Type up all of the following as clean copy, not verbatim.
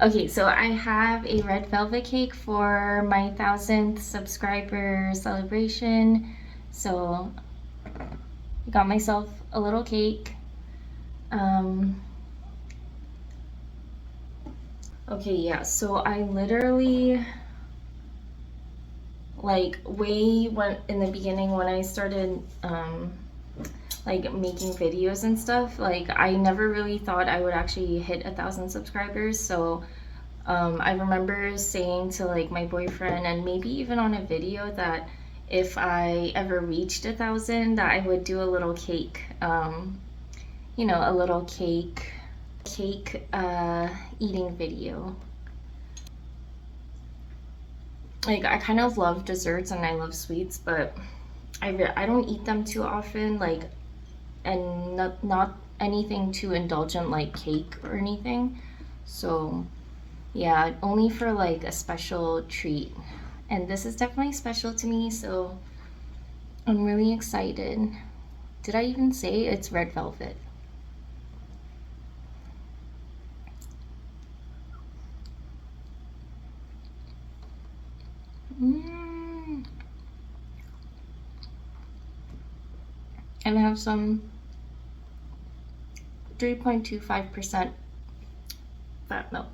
Okay, so I have a red velvet cake for my 1,000th subscriber celebration. So I got myself a little cake. Okay, yeah, so I literally, like, way when in the beginning when I started like making videos and stuff, like I never really thought I would actually hit 1,000 subscribers. So I remember saying to like my boyfriend and maybe even on a video that if I ever reached 1,000, that I would do a little cake, a little cake eating video. Like I kind of love desserts and I love sweets, but I don't eat them too often. Like, and not anything too indulgent like cake or anything. So yeah, only for like a special treat. And this is definitely special to me, so I'm really excited. Did I even say it's red velvet? Mm. And I have some 3.25% fat milk.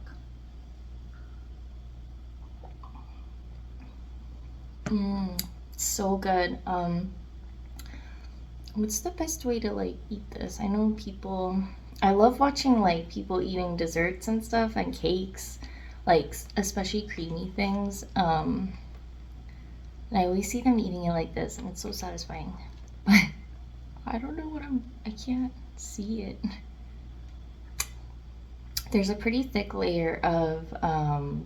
So good. What's the best way to like eat this? I know people, I love watching like people eating desserts and stuff and cakes, like especially creamy things. And I always see them eating it like this, and it's so satisfying. But I don't know I can't see it. There's a pretty thick layer of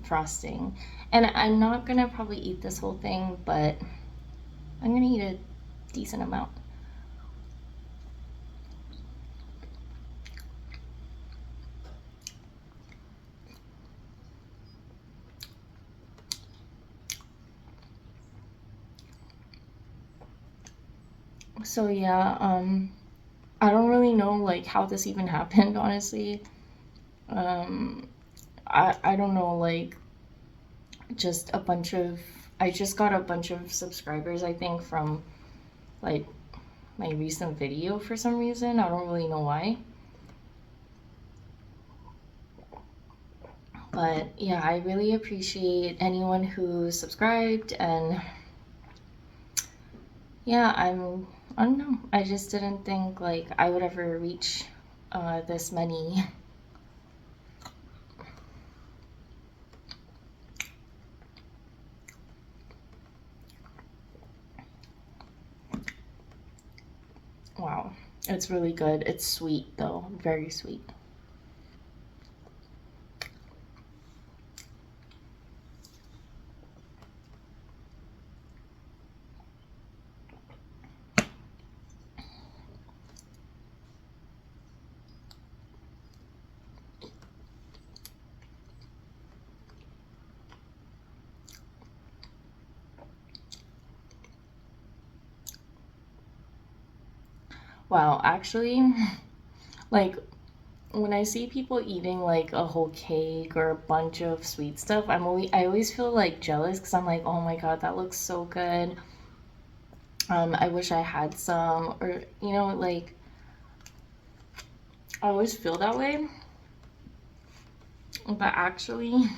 frosting. And I'm not gonna probably eat this whole thing, but I'm gonna eat a decent amount. So yeah, I don't really know like how this even happened, honestly. Um, I don't know, like just a bunch of I just got a bunch of subscribers, I think, from like my recent video for some reason. I don't really know why. But yeah, I really appreciate anyone who subscribed, and yeah, I don't know. I just didn't think like I would ever reach this many. Wow. It's really good. It's sweet though, very sweet. Wow, actually, like when I see people eating like a whole cake or a bunch of sweet stuff, I always feel like jealous because I'm like, oh my God, that looks so good. I wish I had some, or like I always feel that way. But actually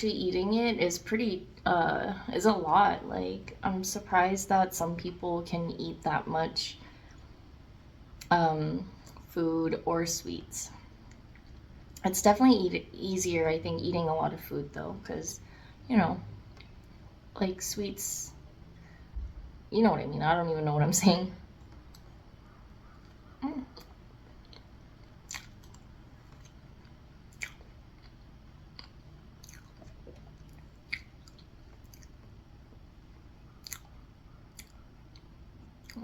eating it is pretty is a lot. Like I'm surprised that some people can eat that much um food or sweets. It's definitely easier, I think, eating a lot of food though, because you know, like sweets, you know what I mean. I don't even know what I'm saying. Mm.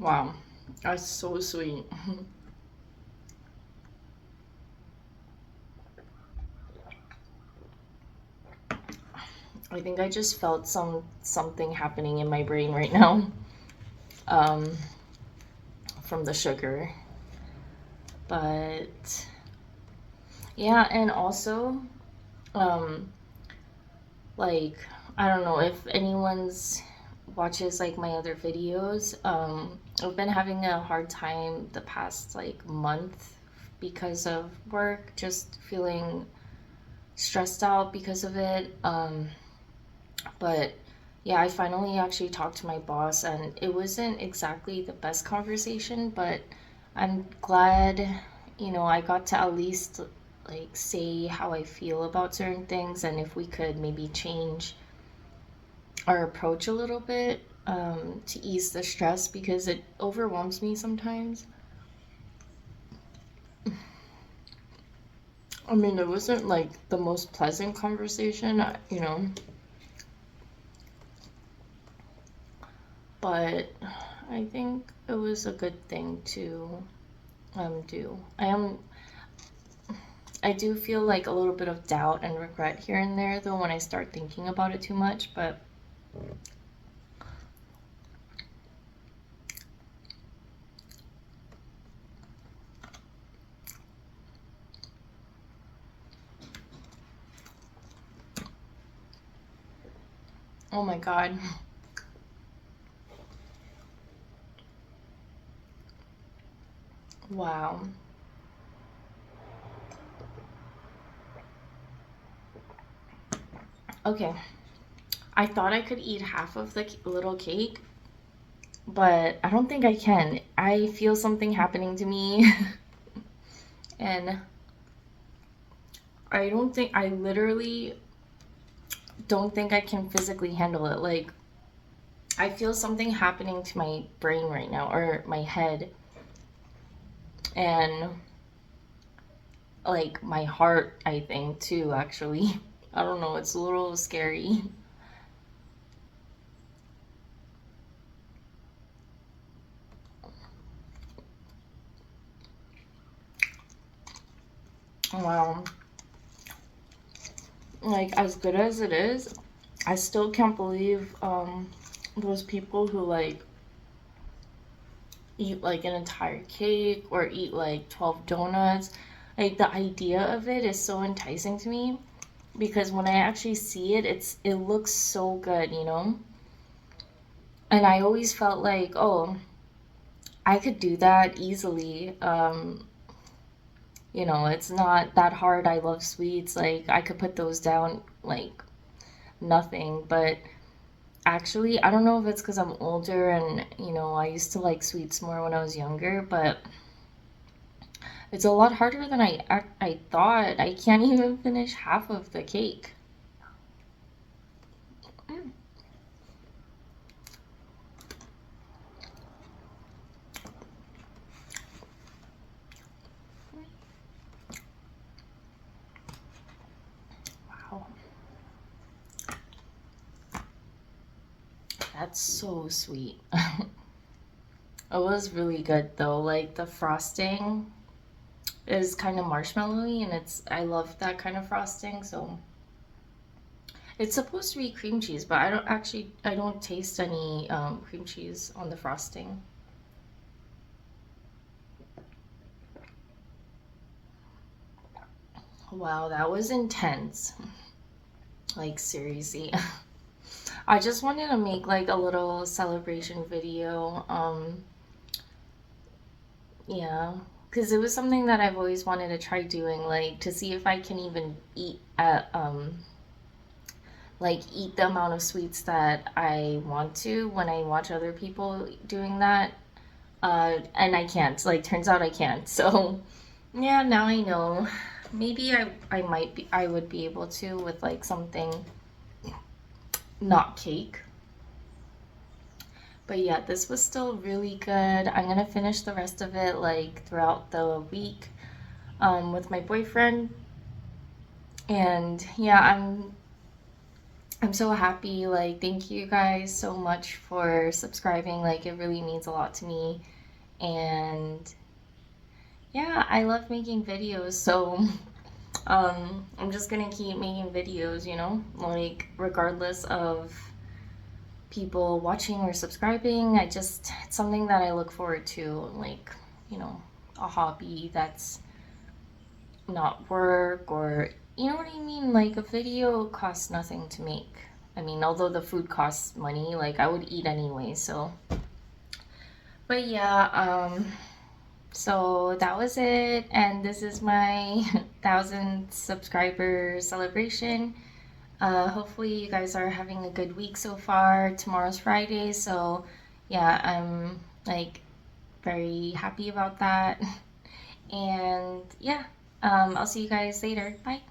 Wow, that's so sweet. I think I just felt something happening in my brain right now, um, from the sugar. But Yeah, and also, um, like, I don't know if anyone's watches like my other videos. I've been having a hard time the past like month because of work, just feeling stressed out because of it. But yeah, I finally actually talked to my boss, and it wasn't exactly the best conversation, but I'm glad, I got to at least like say how I feel about certain things, and if we could maybe change our approach a little bit, to ease the stress because it overwhelms me sometimes. I mean, it wasn't like the most pleasant conversation, but I think it was a good thing to do. I do feel like a little bit of doubt and regret here and there though when I start thinking about it too much, but oh my god. Wow. Okay. I thought I could eat half of the little cake, but I don't think I can. I feel something happening to me and I literally don't think I can physically handle it. Like, I feel something happening to my brain right now, or my head, and like my heart, I think, too, actually. I don't know, it's a little scary. Wow. Like, as good as it is, I still can't believe those people who like eat like an entire cake or eat like 12 donuts. Like, the idea of it is so enticing to me because when I actually see it, it looks so good. And I always felt like, oh, I could do that easily. It's not that hard. I love sweets. Like, I could put those down like nothing. But actually, I don't know if it's because I'm older and, I used to like sweets more when I was younger, but it's a lot harder than I thought. I can't even finish half of the cake. Mm. Wow. That's so sweet. It was really good though. Like, the frosting is kind of marshmallowy, and I love that kind of frosting, so it's supposed to be cream cheese, but I don't taste any cream cheese on the frosting. Wow, that was intense. Like, seriously. I just wanted to make like a little celebration video. Yeah, because it was something that I've always wanted to try doing, like to see if I can even eat the amount of sweets that I want to when I watch other people doing that. And I can't. Like, turns out I can't. So, yeah, now I know. Maybe I would be able to with like something not cake. But yeah, this was still really good. I'm gonna finish the rest of it like throughout the week with my boyfriend. And yeah, I'm so happy. Like, thank you guys so much for subscribing. Like, it really means a lot to me. And yeah, I love making videos, so I'm just gonna keep making videos, like regardless of people watching or subscribing. It's something that I look forward to, like, a hobby that's not work, or you know what I mean? Like a video costs nothing to make. I mean, although the food costs money, like I would eat anyway, so. But yeah, so that was it, and this is my 1,000 subscriber celebration. Hopefully you guys are having a good week so far. Tomorrow's Friday, so yeah, I'm like very happy about that. And yeah, I'll see you guys later. Bye.